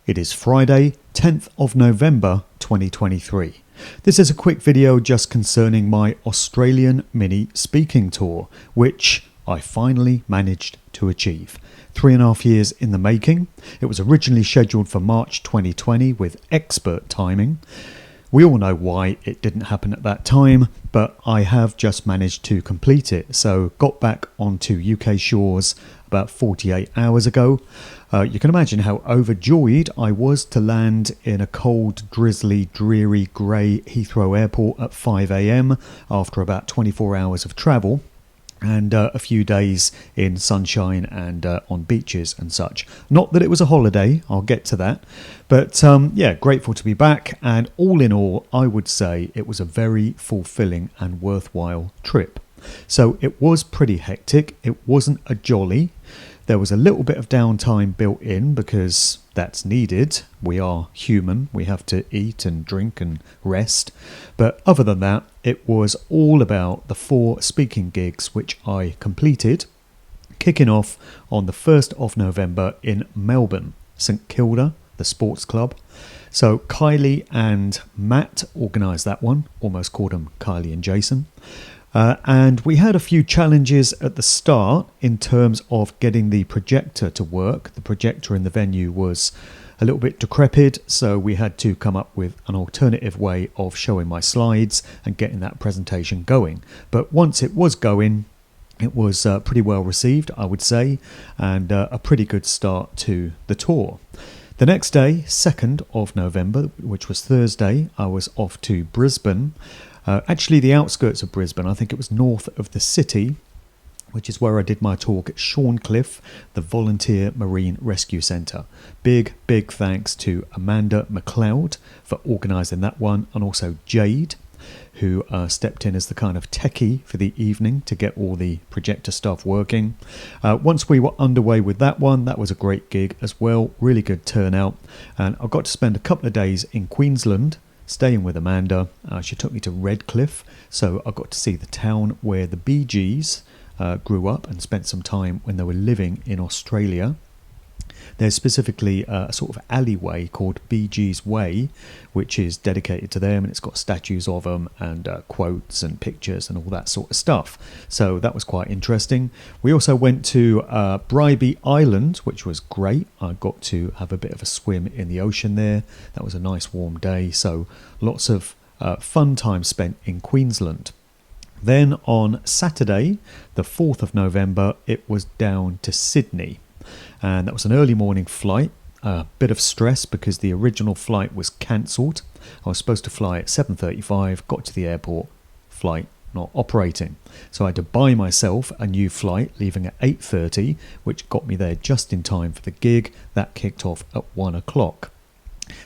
It is Friday, 10th of November 2023. This is a quick video just concerning my Australian mini speaking tour, which I finally managed to achieve. 3.5 years in the making. It was originally scheduled for March 2020 with expert timing. We all know why it didn't happen at that time, but I have just managed to complete it. So got back onto UK shores about 48 hours ago. You can imagine how overjoyed I was to land in a cold, drizzly, dreary, grey Heathrow Airport at 5 a.m. after about 24 hours of travel. And a few days in sunshine and on beaches and such. Not that it was a holiday, I'll get to that. But yeah, grateful to be back. And all in all, I would say it was a very fulfilling and worthwhile trip. So it was pretty hectic. It wasn't a jolly. There was a little bit of downtime built in because that's needed. We are human. We have to eat and drink and rest. But other than that, it was all about the 4 speaking gigs which I completed, kicking off on the 1st of November in Melbourne, St Kilda, the sports club. So Kylie and Matt organised that one. Almost called them Kylie and Jason. And we had a few challenges at the start in terms of getting the projector to work. The projector in the venue was a little bit decrepit, so we had to come up with an alternative way of showing my slides and getting that presentation going. But once it was going, it was pretty well received, I would say, and a pretty good start to the tour. The next day, 2nd of November, which was Thursday, I was off to Brisbane. Actually the outskirts of Brisbane. I think it was north of the city, which is where I did my talk at Shorncliffe, the Volunteer Marine Rescue Centre. Big thanks to Amanda McLeod for organising that one, and also Jade, who stepped in as the kind of techie for the evening to get all the projector stuff working. Once we were underway with that one, that was a great gig as well, really good turnout, and I got to spend a couple of days in Queensland, staying with Amanda. She took me to Redcliffe, so I got to see the town where the Bee Gees grew up and spent some time when they were living in Australia. There's specifically a sort of alleyway called Bee Gees Way, which is dedicated to them, and it's got statues of them and quotes and pictures and all that sort of stuff. So that was quite interesting. We also went to Bribie Island, which was great. I got to have a bit of a swim in the ocean there. That was a nice warm day, so lots of fun time spent in Queensland. Then on Saturday, the 4th of November, it was down to Sydney. And that was an early morning flight. A bit of stress because the original flight was cancelled. I was supposed to fly at 7:35, got to the airport, flight not operating. So I had to buy myself a new flight leaving at 8:30, which got me there just in time for the gig. That kicked off at 1 o'clock.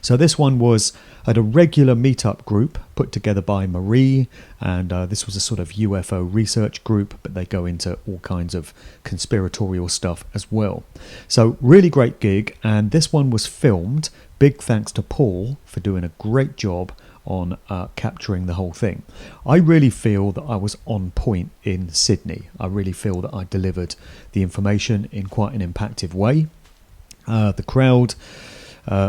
So this one was at a regular meetup group put together by Marie, and this was a sort of UFO research group, but they go into all kinds of conspiratorial stuff as well. So really great gig, and this one was filmed. Big thanks to Paul for doing a great job on capturing the whole thing. I really feel that I was on point in Sydney. I really feel that I delivered the information in quite an impactful way. The crowd,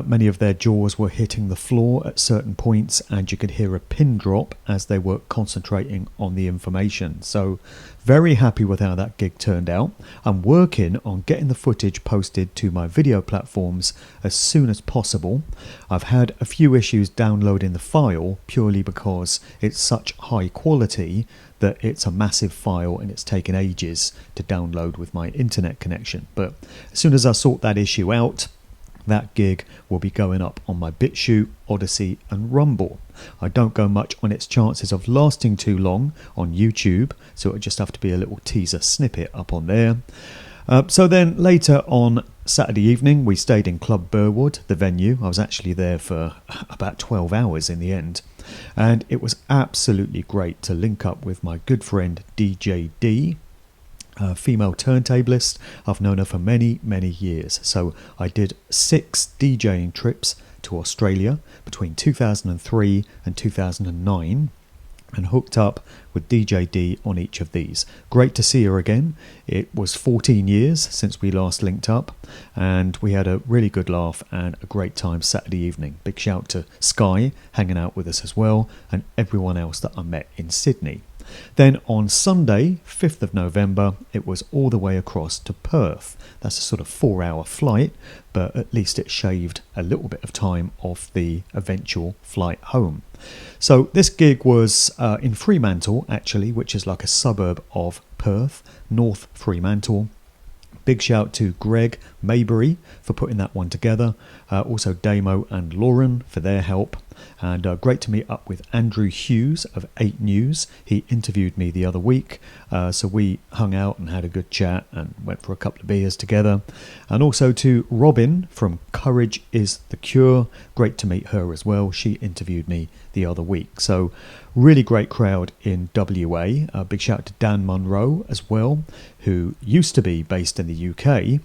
many of their jaws were hitting the floor at certain points, and you could hear a pin drop as they were concentrating on the information. So very happy with how that gig turned out. I'm working on getting the footage posted to my video platforms as soon as possible. I've had a few issues downloading the file purely because it's such high quality that it's a massive file and it's taken ages to download with my internet connection. But as soon as I sort that issue out, that gig will be going up on my BitChute, Odyssey and Rumble. I don't go much on its chances of lasting too long on YouTube, so it'll just have to be a little teaser snippet up on there. So then later on Saturday evening, we stayed in Club Burwood, the venue. I was actually there for about 12 hours in the end. And it was absolutely great to link up with my good friend DJ D, female turntablist. I've known her for many years, so I did 6 DJing trips to Australia between 2003 and 2009. and hooked up with DJ D on each of these. Great to see her again. It was 14 years since we last linked up, and we had a really good laugh and a great time Saturday evening. Big shout to Sky hanging out with us as well, and everyone else that I met in Sydney. Then on Sunday, 5th of November, it was all the way across to Perth. That's a sort of 4-hour flight, but at least it shaved a little bit of time off the eventual flight home. So this gig was in Fremantle, actually, which is like a suburb of Perth, North Fremantle. Big shout to Greg Maybury for putting that one together. Also Damo and Lauren for their help. And great to meet up with Andrew Hughes of 8 News. He interviewed me the other week. So we hung out and had a good chat and went for a couple of beers together. And also to Robin from Courage is the Cure. Great to meet her as well. She interviewed me the other week. So really great crowd in WA. Big shout to Dan Munro as well, who used to be based in the UK.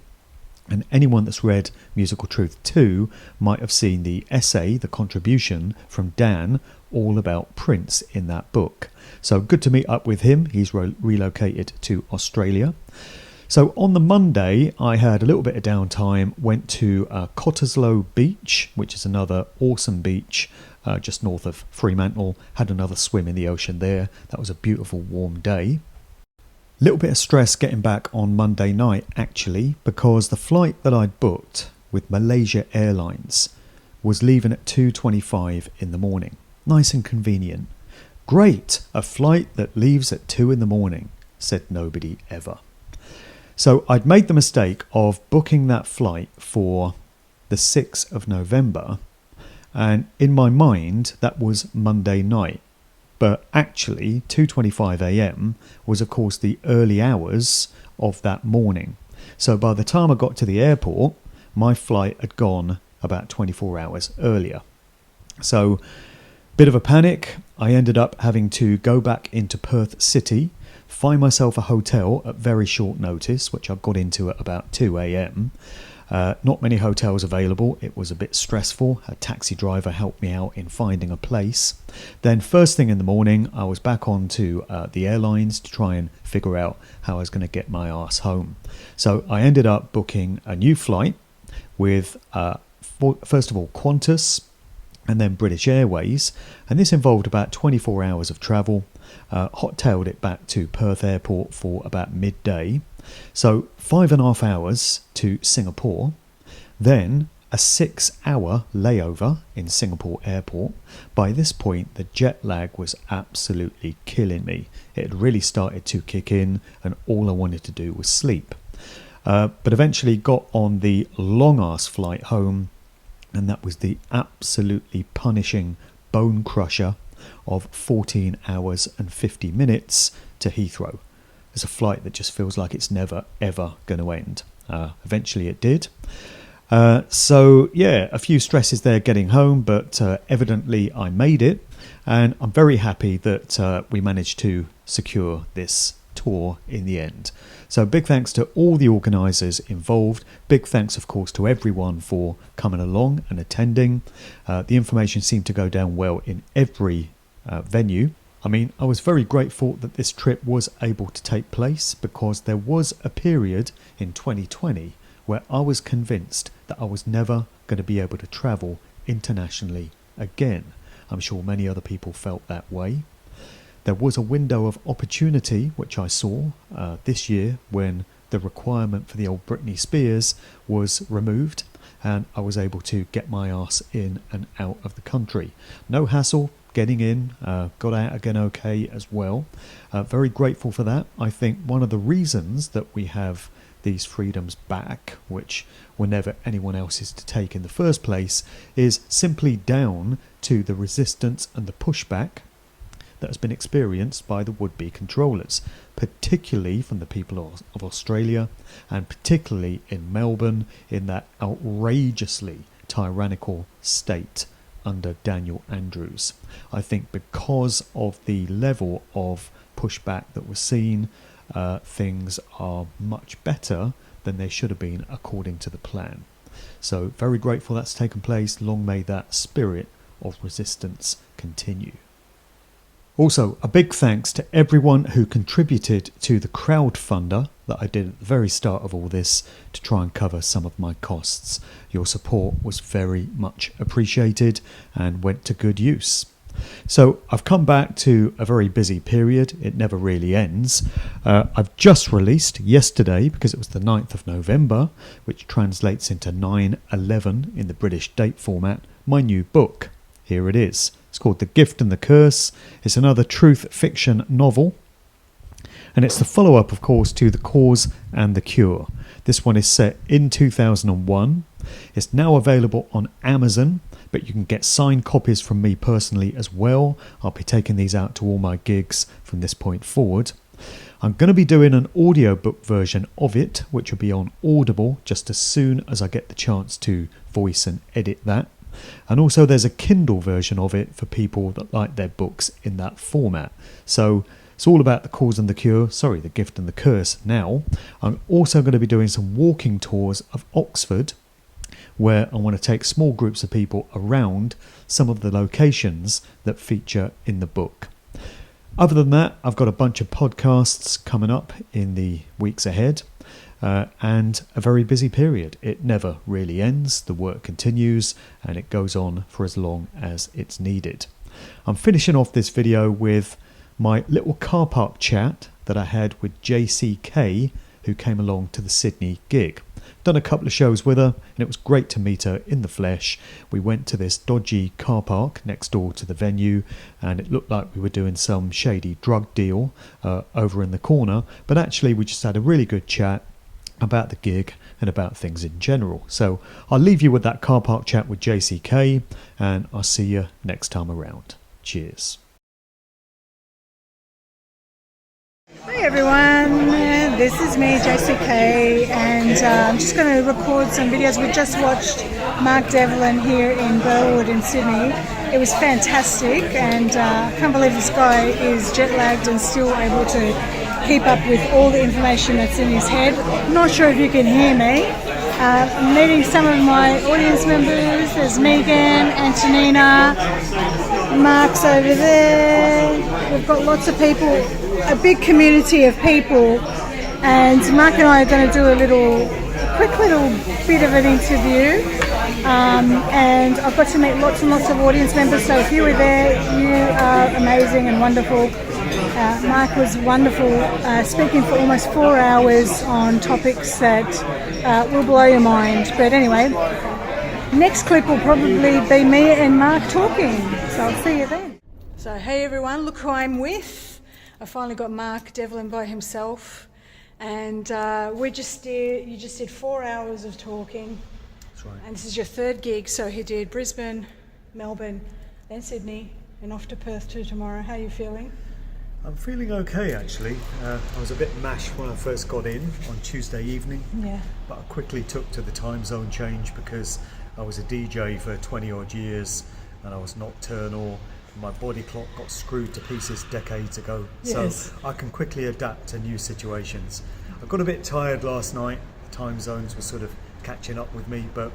And anyone that's read Musical Truth 2 might have seen the essay, the contribution from Dan, all about Prince in that book. So good to meet up with him. He's relocated to Australia. So on the Monday, I had a little bit of downtime, went to Cottesloe Beach, which is another awesome beach just north of Fremantle. Had another swim in the ocean there. That was a beautiful warm day. Little bit of stress getting back on Monday night, actually, because the flight that I'd booked with Malaysia Airlines was leaving at 2:25 in the morning. Nice and convenient. Great, a flight that leaves at 2 in the morning, said nobody ever. So I'd made the mistake of booking that flight for the 6th of November, and in my mind that was Monday night. But actually 2:25 a.m. was of course the early hours of that morning. So by the time I got to the airport, my flight had gone about 24 hours earlier. So bit of a panic. I ended up having to go back into Perth City, find myself a hotel at very short notice, which I got into at about 2 a.m. Not many hotels available. It was a bit stressful. A taxi driver helped me out in finding a place. Then first thing in the morning, I was back onto the airlines to try and figure out how I was going to get my ass home. So I ended up booking a new flight with, first of all, Qantas and then British Airways. And this involved about 24 hours of travel. Hot-tailed it back to Perth Airport for about midday. So 5.5 hours to Singapore, then a 6-hour layover in Singapore Airport. By this point, the jet lag was absolutely killing me. It had really started to kick in and all I wanted to do was sleep. But eventually got on the long-ass flight home, and that was the absolutely punishing bone crusher of 14 hours and 50 minutes to Heathrow. It's a flight that just feels like it's never, ever going to end. Eventually it did. So, yeah, a few stresses there getting home, but evidently I made it. And I'm very happy that we managed to secure this tour in the end. So big thanks to all the organisers involved. Big thanks, of course, to everyone for coming along and attending. The information seemed to go down well in every venue. I mean, I was very grateful that this trip was able to take place because there was a period in 2020 where I was convinced that I was never going to be able to travel internationally again. I'm sure many other people felt that way. There was a window of opportunity which I saw this year when the requirement for the old Britney Spears was removed and I was able to get my ass in and out of the country. No hassle getting in, got out again okay as well. Very grateful for that. I think one of the reasons that we have these freedoms back, which were never anyone else's to take in the first place, is simply down to the resistance and the pushback that has been experienced by the would-be controllers, particularly from the people of Australia and particularly in Melbourne in that outrageously tyrannical state under Daniel Andrews. I think because of the level of pushback that was seen, things are much better than they should have been according to the plan. So very grateful that's taken place. Long may that spirit of resistance continue. Also, a big thanks to everyone who contributed to the crowdfunder that I did at the very start of all this to try and cover some of my costs. Your support was very much appreciated and went to good use. So I've come back to a very busy period. It never really ends. I've just released yesterday, because it was the 9th of November, which translates into 9/11 in the British date format, my new book. Here it is. It's called The Gift and the Curse. It's another truth fiction novel. And it's the follow-up, of course, to The Cause and the Cure. This one is set in 2001. It's now available on Amazon, but you can get signed copies from me personally as well. I'll be taking these out to all my gigs from this point forward. I'm going to be doing an audiobook version of it, which will be on Audible just as soon as I get the chance to voice and edit that. And also there's a Kindle version of it for people that like their books in that format. So it's all about The Cause and the Cure, The Gift and the Curse now. I'm also going to be doing some walking tours of Oxford, where I want to take small groups of people around some of the locations that feature in the book. Other than that, I've got a bunch of podcasts coming up in the weeks ahead. And a very busy period. It never really ends. The work continues and it goes on for as long as it's needed. I'm finishing off this video with my little car park chat that I had with JCK, who came along to the Sydney gig. Done a couple of shows with her and it was great to meet her in the flesh. We went to this dodgy car park next door to the venue and it looked like we were doing some shady drug deal over in the corner, but actually we just had a really good chat about the gig and about things in general. So I'll leave you with that car park chat with JCK and I'll see you next time around. Cheers. Hi everyone, this is me, JCK, and I'm just going to record some videos. We just watched Mark Devlin here in Burwood in Sydney. It was fantastic and I can't believe this guy is jet lagged and still able to keep up with all the information that's in his head. I'm not sure if you can hear me. I'm meeting some of my audience members. There's Megan, Antonina, Mark's over there. We've got lots of people, a big community of people, and Mark and I are going to do a quick little bit of an interview. And I've got to meet lots and lots of audience members, so if you were there, you are amazing and wonderful. Mark was wonderful, speaking for almost 4 hours on topics that will blow your mind. But anyway, next clip will probably be me and Mark talking, so I'll see you then. So hey everyone, look who I'm with. I finally got Mark Devlin by himself, and you just did 4 hours of talking. That's right. And this is your third gig, so he did Brisbane, Melbourne, then Sydney, and off to Perth too tomorrow. How are you feeling? I'm feeling okay actually. I was a bit mashed when I first got in on Tuesday evening, but I quickly took to the time zone change because I was a DJ for 20 odd years and I was nocturnal. My body clock got screwed to pieces decades ago, so I can quickly adapt to new situations. I got a bit tired last night, the time zones were sort of catching up with me, but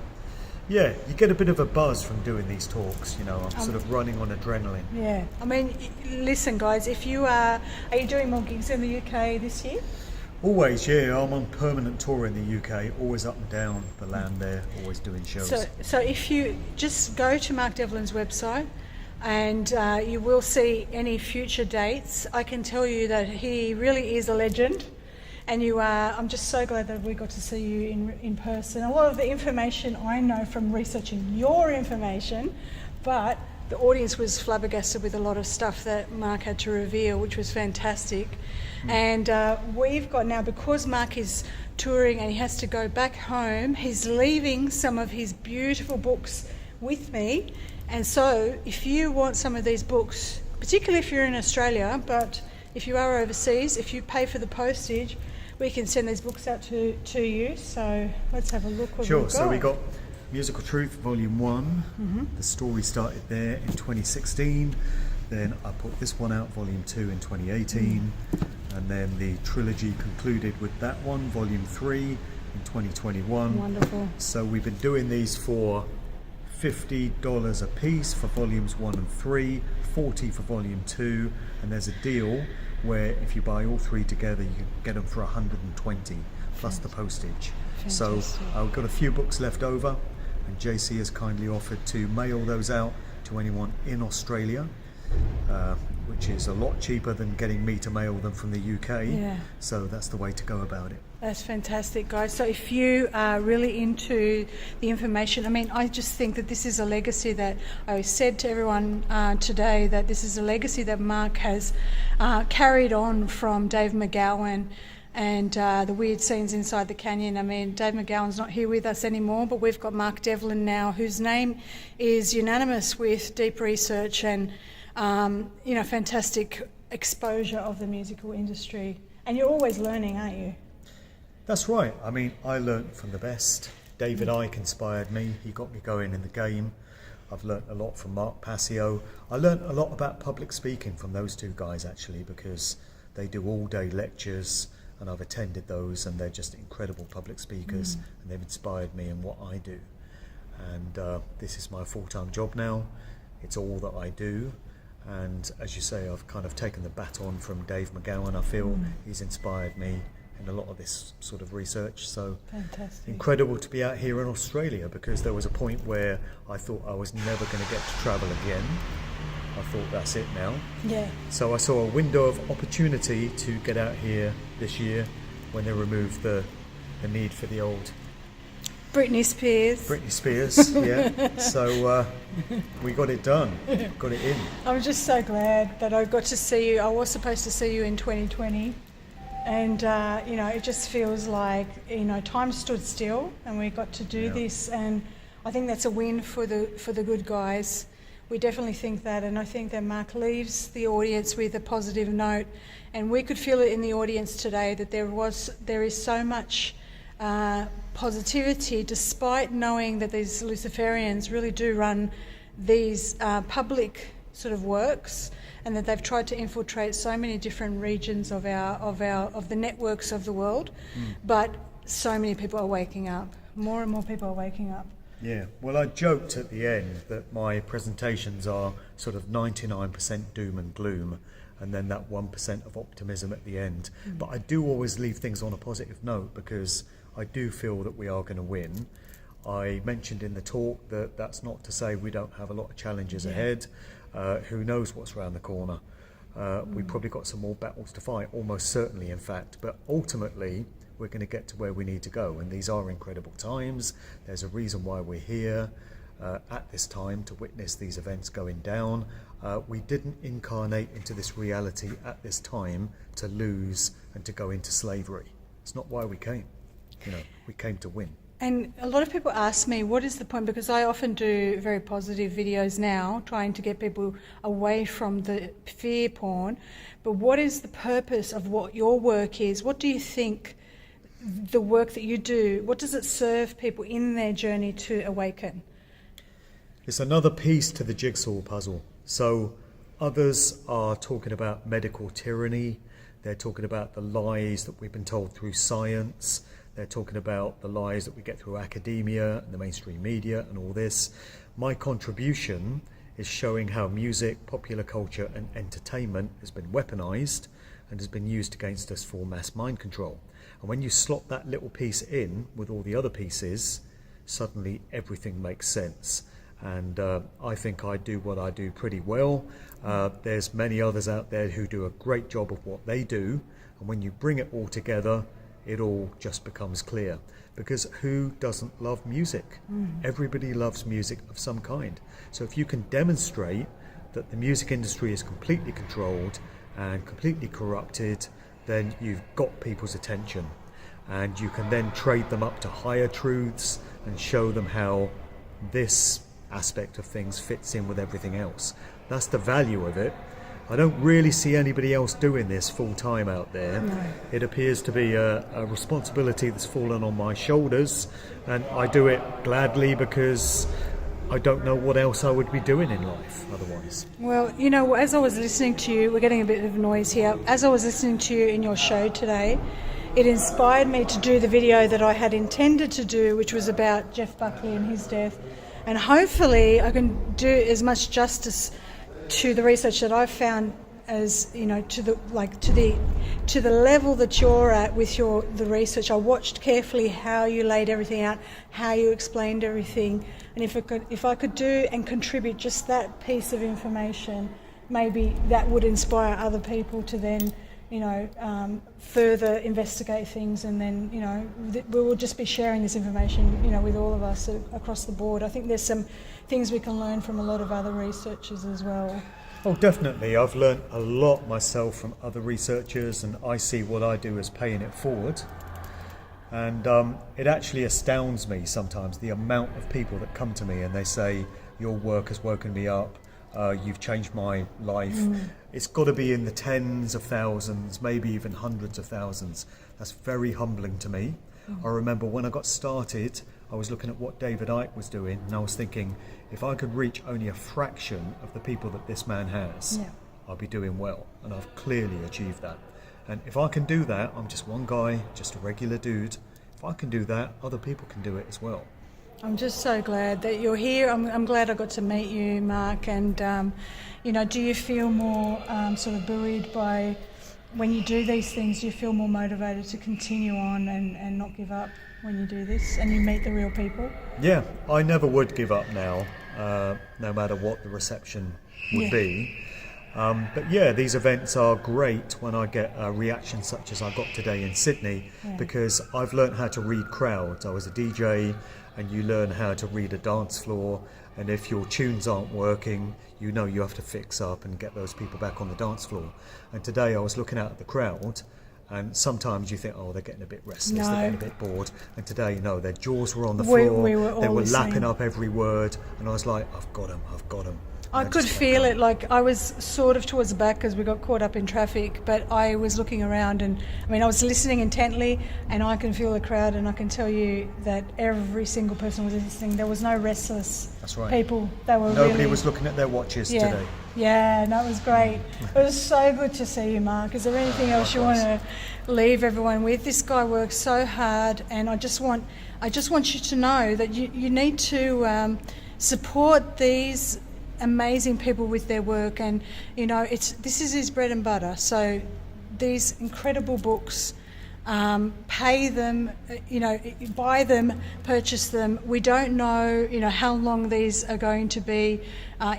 yeah, you get a bit of a buzz from doing these talks, you know, I'm sort of running on adrenaline. Yeah, I mean, listen guys, if you are you doing more gigs in the UK this year? Always, yeah, I'm on permanent tour in the UK, always up and down the land there, always doing shows. So if you just go to Mark Devlin's website and you will see any future dates. I can tell you that he really is a legend. And I'm just so glad that we got to see you in person. A lot of the information I know from researching your information, but the audience was flabbergasted with a lot of stuff that Mark had to reveal, which was fantastic. And we've got now, because Mark is touring and he has to go back home, he's leaving some of his beautiful books with me. And so if you want some of these books, particularly if you're in Australia, but if you are overseas, if you pay for the postage, we can send these books out to you. So let's have a look what we've got. So we got Musical Truth Volume 1. The story started there in 2016. Then I put this one out, Volume 2, in 2018. And then the trilogy concluded with that one, Volume 3, in 2021. Wonderful. So we've been doing these for $50 a piece for volumes 1 and 3, $40 for volume 2, and there's a deal where if you buy all 3 together you can get them for $120 plus the postage. Fantastic. So I've got a few books left over, and JC has kindly offered to mail those out to anyone in Australia, which is a lot cheaper than getting me to mail them from the UK. Yeah. So that's the way to go about it. That's fantastic, guys. So if you are really into the information, I mean, I just think that this is a legacy that I said to everyone today, that this is a legacy that Mark has carried on from Dave McGowan and the weird scenes inside the canyon. I mean, Dave McGowan's not here with us anymore, but we've got Mark Devlin now, whose name is unanimous with deep research and, fantastic exposure of the musical industry. And you're always learning, aren't you? That's right. I mean, I learnt from the best. David Icke inspired me. He got me going in the game. I've learnt a lot from Mark Passio. I learnt a lot about public speaking from those two guys, actually, because they do all-day lectures, and I've attended those, and they're just incredible public speakers, and they've inspired me in what I do. And this is my full-time job now. It's all that I do. And as you say, I've kind of taken the baton from Dave McGowan. I feel he's inspired me in a lot of this sort of research. So Fantastic. incredible to be out here in Australia, because there was a point where I thought I was never going to get to travel again. I thought that's it now. Yeah. So I saw a window of opportunity to get out here this year when they removed the need for the old Britney Spears. Yeah. So we got it done, got it in. I'm just so glad that I got to see you. I was supposed to see you in 2020. And, it just feels like, time stood still and we got to do this. And I think that's a win for the good guys. We definitely think that. And I think that Mark leaves the audience with a positive note. And we could feel it in the audience today that there is so much positivity, despite knowing that these Luciferians really do run these public sort of works, and that they've tried to infiltrate so many different regions of the networks of the world, but so many people are waking up. More and more people are waking up. Yeah, well, I joked at the end that my presentations are sort of 99% doom and gloom, and then that 1% of optimism at the end. But I do always leave things on a positive note, because I do feel that we are going to win. I mentioned in the talk that that's not to say we don't have a lot of challenges ahead. Who knows what's around the corner? We've probably got some more battles to fight, almost certainly, in fact. But ultimately, we're going to get to where we need to go. And these are incredible times. There's a reason why we're here at this time, to witness these events going down. We didn't incarnate into this reality at this time to lose and to go into slavery. It's not why we came. We came to win. And a lot of people ask me, what is the point? Because I often do very positive videos now, trying to get people away from the fear porn. But what is the purpose of what your work is? What do you think the work that you do, what does it serve people in their journey to awaken? It's another piece to the jigsaw puzzle. So others are talking about medical tyranny. They're talking about the lies that we've been told through science. They're talking about the lies that we get through academia and the mainstream media and all this. My contribution is showing how music, popular culture and entertainment has been weaponized and has been used against us for mass mind control. And when you slot that little piece in with all the other pieces, suddenly everything makes sense. And I think I do what I do pretty well. There's many others out there who do a great job of what they do. And when you bring it all together, it all just becomes clear. Because who doesn't love music? Everybody loves music of some kind. So if you can demonstrate that the music industry is completely controlled and completely corrupted, then you've got people's attention. And you can then trade them up to higher truths and show them how this aspect of things fits in with everything else. That's the value of it. I don't really see anybody else doing this full time out there. No. It appears to be a responsibility that's fallen on my shoulders, and I do it gladly because I don't know what else I would be doing in life otherwise. Well, you know, as I was listening to you, we're getting a bit of noise here. As I was listening to you in your show today, it inspired me to do the video that I had intended to do, which was about Jeff Buckley and his death. and hopefully I can do as much justice to the research that I've found as, you know, to the level that you're at with the research. I watched carefully how you laid everything out, how you explained everything, and if I could do and contribute just that piece of information, maybe that would inspire other people to then, you know, further investigate things, and then, you know, we will just be sharing this information, you know, with all of us across the board. I think there's some things we can learn from a lot of other researchers as well. Oh, definitely. I've learnt a lot myself from other researchers, and I see what I do as paying it forward. And it actually astounds me sometimes, the amount of people that come to me and they say, your work has woken me up, you've changed my life. It's got to be in the tens of thousands, maybe even hundreds of thousands. That's very humbling to me. I remember when I got started, I was looking at what David Icke was doing, and I was thinking, if I could reach only a fraction of the people that this man has, I'll be doing well. And I've clearly achieved that. And if I can do that, I'm just one guy, just a regular dude. If I can do that, other people can do it as well. I'm just so glad that you're here. I'm glad I got to meet you, Mark. And, you know, do you feel more sort of buoyed by, when you do these things, do you feel more motivated to continue on and not give up when you do this and you meet the real people? Yeah, I never would give up now, no matter what the reception would be. But yeah, these events are great when I get a reaction such as I got today in Sydney, because I've learned how to read crowds. I was a DJ, and you learn how to read a dance floor, and if your tunes aren't working, you know you have to fix up and get those people back on the dance floor. And today I was looking out at the crowd, and sometimes you think, oh, they're getting a bit restless, they're getting a bit bored. And today, no, their jaws were on the floor, they were lapping up every word, and I was like, I've got them. I could feel it. Like, I was sort of towards the back because we got caught up in traffic, but I was looking around, and I mean, I was listening intently, and I can feel the crowd, and I can tell you that every single person was listening. There was no restless people. They were Nobody was looking at their watches today. Yeah, no, it was great. It was so good to see you, Mark. Is there anything else you want to leave everyone with? This guy works so hard, and I just want you to know that you need to support these amazing people with their work, and you know, this is his bread and butter. So these incredible books, pay them, you know, buy them, purchase them. We don't know, you know, how long these are going to be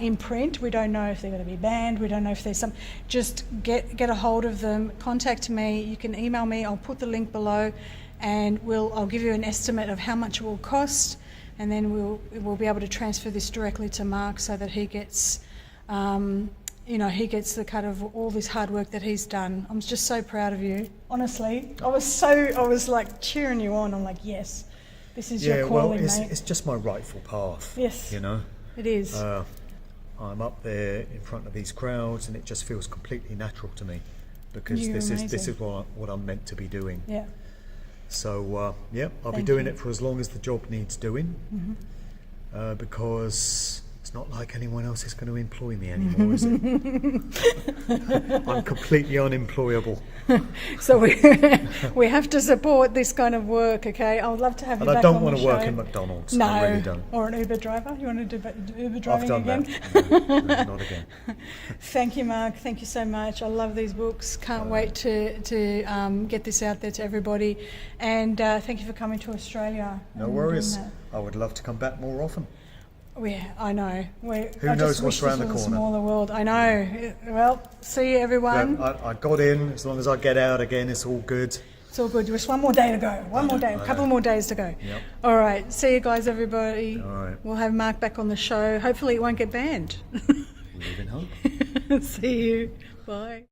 in print. We don't know if they're going to be banned. We don't know if there's some. Just get a hold of them. Contact me. You can email me. I'll put the link below, and I'll give you an estimate of how much it will cost. And then we'll be able to transfer this directly to Mark so that he gets, you know, he gets the cut of all this hard work that he's done. I'm just so proud of you. Honestly, I was like cheering you on. I'm like, yes, this is your calling, mate. It's just my rightful path. Yes, you know, it is. I'm up there in front of these crowds, and it just feels completely natural to me, because this is what I'm meant to be doing. Yeah. So, I'll be doing it for as long as the job needs doing, because it's not like anyone else is going to employ me anymore, is it? I'm completely unemployable. So we have to support this kind of work, okay? I would love to have you back on the show. And I don't want to work in McDonald's. No. I really don't. Or an Uber driver. You want to do Uber driving again? I've done that. No, not again. Thank you, Mark. Thank you so much. I love these books. Can't wait to get this out there to everybody. And thank you for coming to Australia. No worries. I would love to come back more often. I know. Who knows what's around the corner? Smaller world. I know. Well, see you, everyone. Yeah, I got in. As long as I get out again, it's all good. It's all good. Just one more day to go. One more day. A couple more days to go. Yep. All right. See you guys, everybody. All right. We'll have Mark back on the show. Hopefully it won't get banned. We live in hope. See you. Bye.